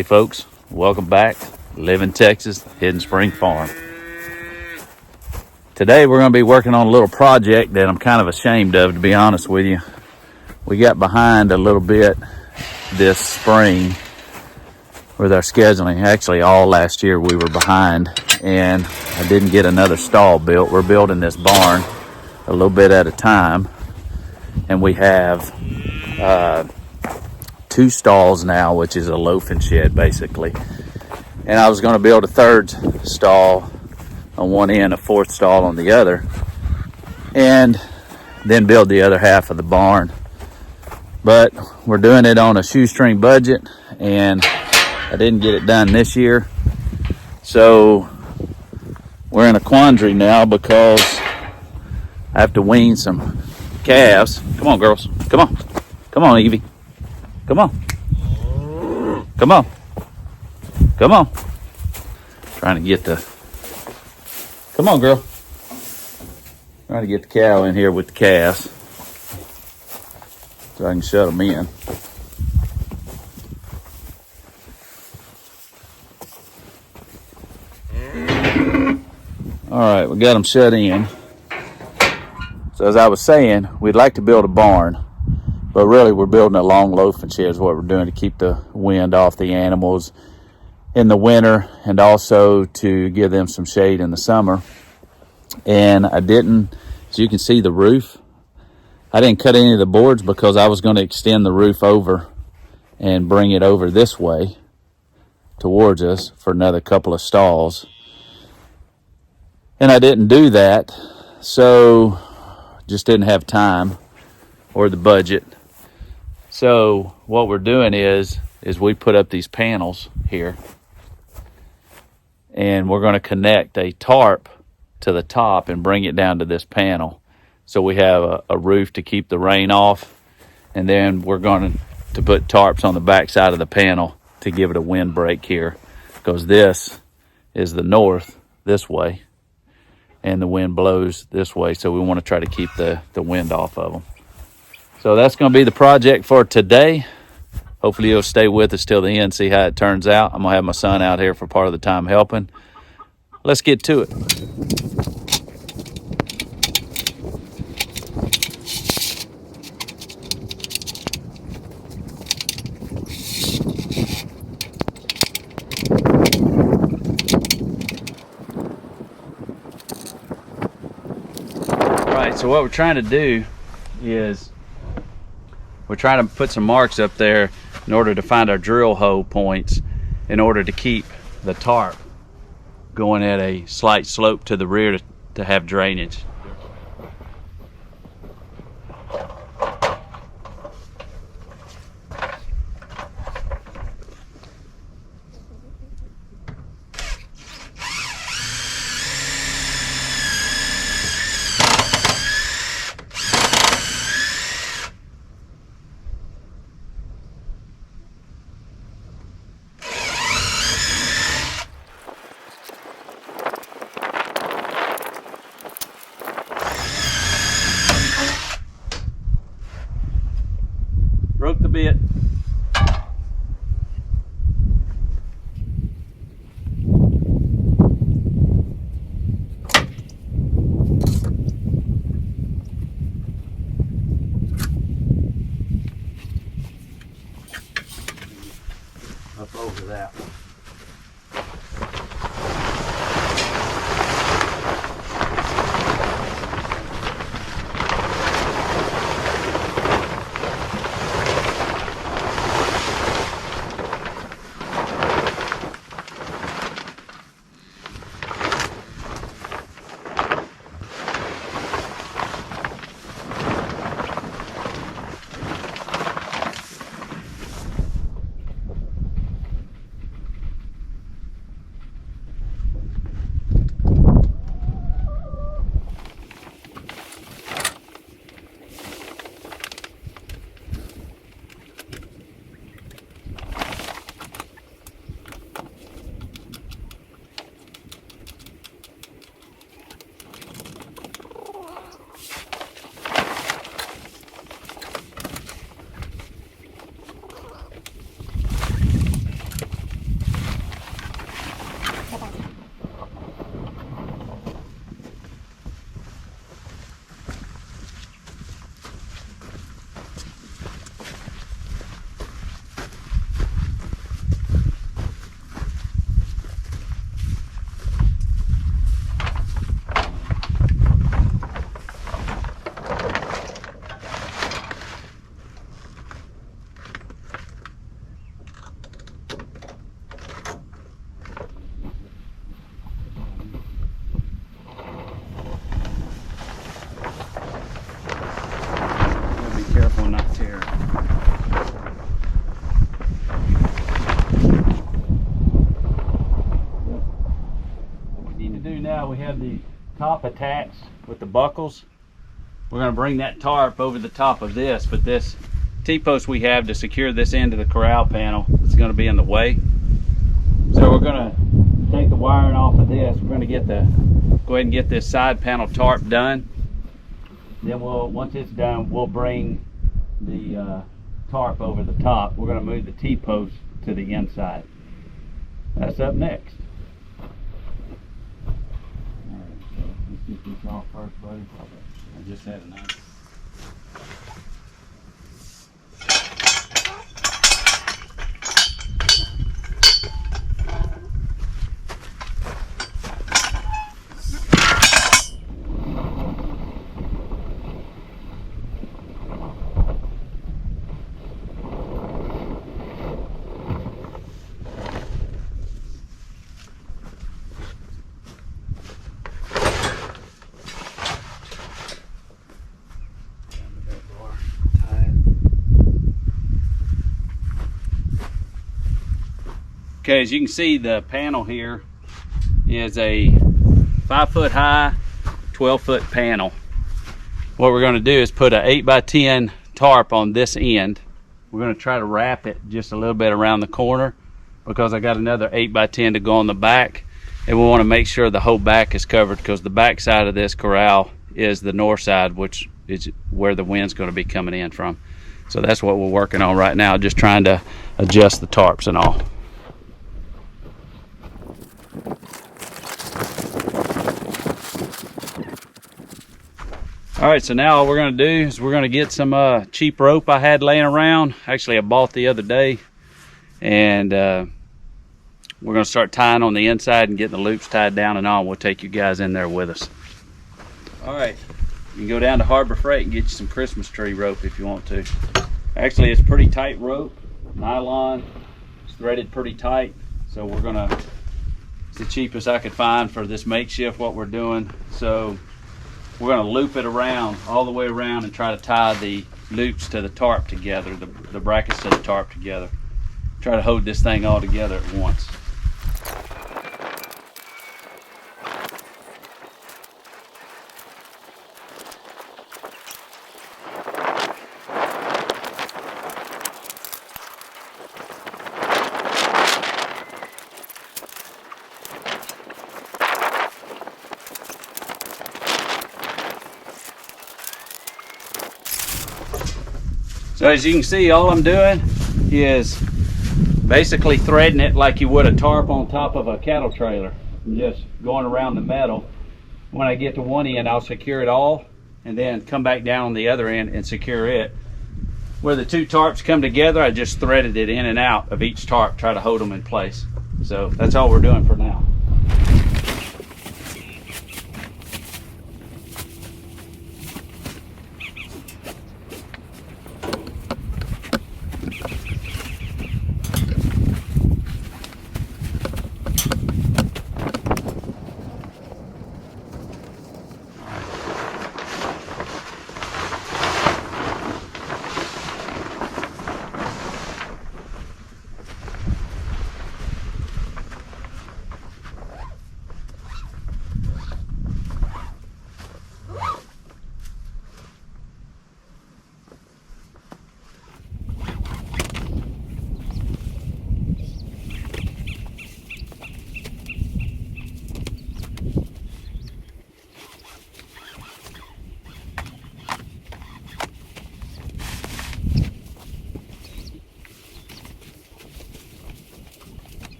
Hey folks, welcome back. Live in Texas, Hidden Spring Farm. Today we're going to be working on a little project that I'm kind of ashamed of, to be honest with you. We got behind a little bit this spring with our scheduling. Actually, all last year we were behind, and I didn't get another stall built. We're building this barn a little bit at a time, and we have 2 stalls now, which is a loafing shed basically. And I was going to build a 3rd stall on one end, a 4th stall on the other, and then build the other half of the barn. But we're doing it on a shoestring budget, and I didn't get it done this year. So we're in a quandary now because I have to wean some calves. Come on, girls. Come on. Come on, Evie. Come on. Come on. Come on. Trying to get the... Come on, girl. Trying to get the cow in here with the calves so I can shut them in. All right, we got them shut in. So as I was saying, we'd like to build a barn, but really we're building a long loafing shed is what we're doing to keep the wind off the animals in the winter and also to give them some shade in the summer. And I didn't, as you can see, the roof, I didn't cut any of the boards because I was going to extend the roof over and bring it over this way towards us for another couple of stalls. And I didn't do that, so just didn't have time or the budget. So what we're doing is we put up these panels here, and we're going to connect a tarp to the top and bring it down to this panel. So we have a roof to keep the rain off, and then we're going to put tarps on the back side of the panel to give it a wind break here, because this is the north this way and the wind blows this way, so we want to try to keep the wind off of them. So that's going to be the project for today. Hopefully you'll stay with us till the end, see how it turns out. I'm going to have my son out here for part of the time helping. Let's get to it. All right, so what we're trying to do is we're trying to put some marks up there in order to find our drill hole points in order to keep the tarp going at a slight slope to the rear to have drainage. Broke the bit. Up over that one. how we have the top attached with the buckles. We're going to bring that tarp over the top of this, but this T-post we have to secure this end of the corral panel is going to be in the way. So we're going to take the wiring off of this. We're going to go ahead and get this side panel tarp done. Then once it's done, we'll bring the tarp over the top. We're going to move the T-post to the inside. That's up next. Alright, so let's get this off first, buddy. I just had a knife. Okay, as you can see, the panel here is a 5-foot high, 12-foot panel. What we're going to do is put an 8x10 tarp on this end. We're going to try to wrap it just a little bit around the corner because I got another 8x10 to go on the back, and we want to make sure the whole back is covered because the back side of this corral is the north side, which is where the wind's going to be coming in from. So that's what we're working on right now, just trying to adjust the tarps and all. All right, so now all we're going to do is we're going to get some cheap rope I had laying around. Actually, I bought the other day, and we're going to start tying on the inside and getting the loops tied down and all. We'll take you guys in there with us. All right, you can go down to Harbor Freight and get you some Christmas tree rope if you want to. Actually, it's pretty tight rope, nylon. It's threaded pretty tight, so we're going to. It's the cheapest I could find for this makeshift what we're doing. So we're going to loop it around, all the way around, and try to tie the loops to the tarp together, the brackets to the tarp together. Try to hold this thing all together at once. So as you can see, all I'm doing is basically threading it like you would a tarp on top of a cattle trailer. I'm just going around the metal. When I get to one end, I'll secure it all and then come back down on the other end and secure it. Where the two tarps come together, I just threaded it in and out of each tarp, try to hold them in place. So that's all we're doing for now.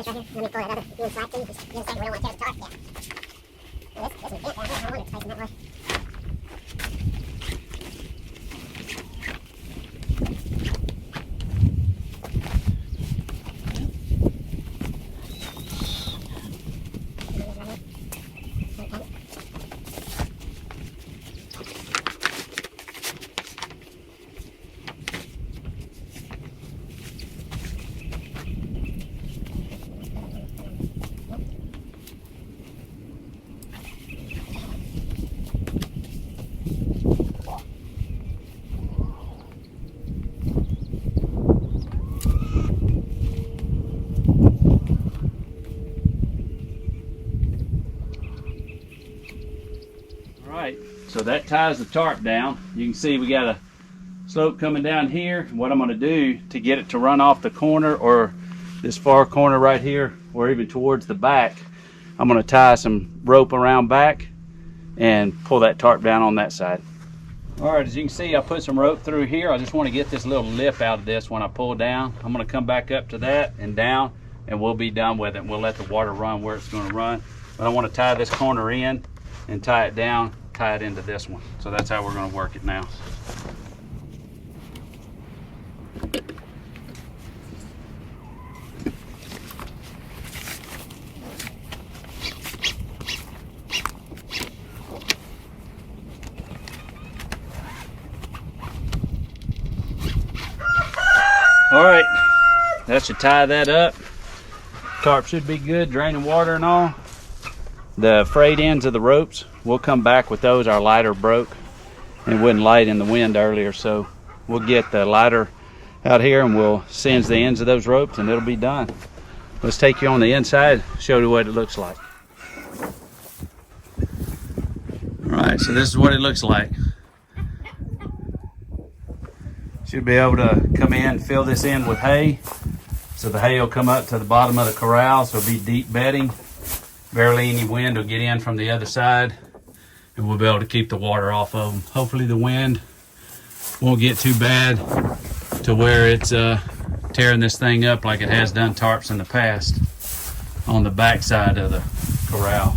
Let me pull that other inside too, because the inside we don't want to tear the tarp yet. And this is bent down here, I wonder if it's facing that way. so that ties the tarp down. You can see we got a slope coming down here. What I'm going to do to get it to run off the corner, or this far corner right here, or even towards the back, I'm going to tie some rope around back and pull that tarp down on that side. All right, as you can see, I put some rope through here. I just want to get this little lip out of this when I pull down. I'm going to come back up to that and down, and we'll be done with it. We'll let the water run where it's going to run. But I want to tie this corner in and tie it down, tie it into this one. So that's how we're going to work it now. All right, that should tie that up. Tarp should be good, draining water and all. The frayed ends of the ropes, we'll come back with those. Our lighter broke and wouldn't light in the wind earlier, so we'll get the lighter out here and we'll singe the ends of those ropes and it'll be done. Let's take you on the inside, show you what it looks like. All right, so this is what it looks like. Should be able to come in, fill this in with hay. So the hay will come up to the bottom of the corral, so it'll be deep bedding. Barely any wind will get in from the other side, and we'll be able to keep the water off of them. Hopefully the wind won't get too bad to where it's tearing this thing up like it has done tarps in the past on the back side of the corral.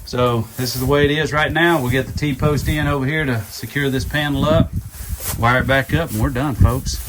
So this is the way it is right now. We'll get the T-post in over here to secure this panel up, wire it back up, and we're done, folks.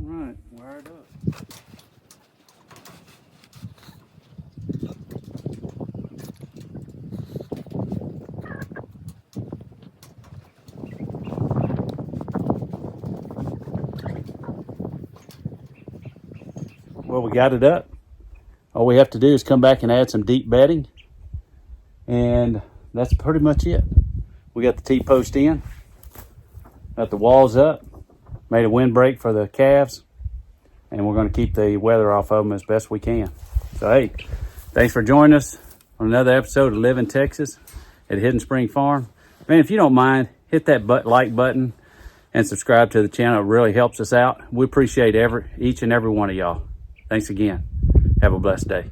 All right, wire it up. Well, we got it up. All we have to do is come back and add some deep bedding, and that's pretty much it. We got the T-post in, got the walls up, made a windbreak for the calves, and we're going to keep the weather off of them as best we can. So hey, thanks for joining us on another episode of Live in Texas at Hidden Spring Farm. Man, if you don't mind, hit that like button and subscribe to the channel. It really helps us out. We appreciate each and every one of y'all. Thanks again. Have a blessed day.